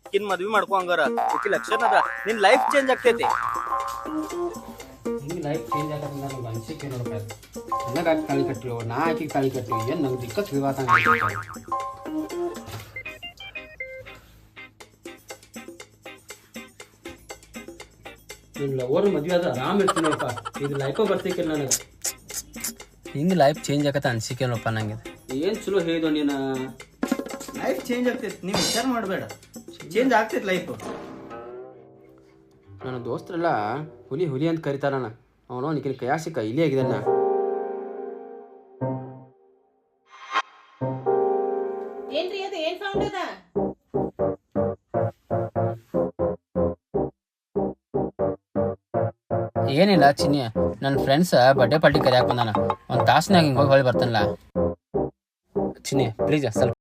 ಅಕ್ಕಿನ ಮದ್ವಿ ಮಾಡ್ಕೊ ಹಂಗಾರ ಆಕಿ ಲಕ್ಷಣ ಅದ ನಿನ್ ಲೈಫ್ ಚೇಂಜ್ ಆಗ್ತೈತಿ. ಹಿಂಗೆ ಲೈಫ್ ಚೇಂಜ್ ಆಗತ್ತೆ ನನಗೆ ಅನ್ಸಿಕೆ ನೋಡಪ್ಪ. ನನಗೆ ಆಕಿ ತಾಳಿ ಕಟ್ಟಿರೋ ನಾ ಆಕಿಗೆ ತಾಳಿ ಕಟ್ಟಿವಿ ಏನು ನಂಗೆ ದಿಕ್ಕ ತಿಳಿವಾತಂಗ ನಿನ್ನ ಲವರ್ ಮದ್ವೆ ಆದ್ರೆ ಆರಾಮ್ ಇರ್ತೀನಪ್ಪ. ಇದು ಲೈಫ ಬರ್ತಿಕ್ಕಿಲ್ಲ ನನಗೆ. ಹಿಂಗೆ ಲೈಫ್ ಚೇಂಜ್ ಆಗತ್ತೆ ಅನ್ಸಿಕೆ ನೋಡಪ್ಪ ನಂಗೆ. ಏನು ಚಲೋ ಹೇಳಿದೋ ನೀನು. ಲೈಫ್ ಚೇಂಜ್ ಆಗ್ತೈತಿ, ನೀವು ವಿಚಾರ ಮಾಡಬೇಡ, ಚೇಂಜ್ ಆಗ್ತೈತಿ ಲೈಫ್. ನನ್ನ ದೋಸ್ತರೆಲ್ಲ ಹುಲಿ ಹುಲಿ ಅಂತ ಕರಿತಾರಣ್ಣ. ಅವನು ನಿಕ್ಕಿನ ಕೈಯಾಗ ಸಿಕ್ಕ ಇಲಿ ಆಗಿದ್ದಾನ. ಏನ್ರಿ ಅದು ಏನ್ ಸೌಂಡ್ ಅದ? ಏನಿಲ್ಲ ಚಿನ್ನಿ, ನನ್ನ ಫ್ರೆಂಡ್ಸ್ ಬರ್ಡೇ ಪಾರ್ಟಿ ಕರಿಯಾಕ ಬಂದಾನ. ಒಂದು ತಾಸ್ನಾಗ ಹಿಂಗೆ ಹೋಗಿ ಹೊಳಿ ಬರ್ತಾನಲ್ಲ. ಚಿನ್ನಿ ಪ್ಲೀಸ್ ಸ್ವಲ್ಪ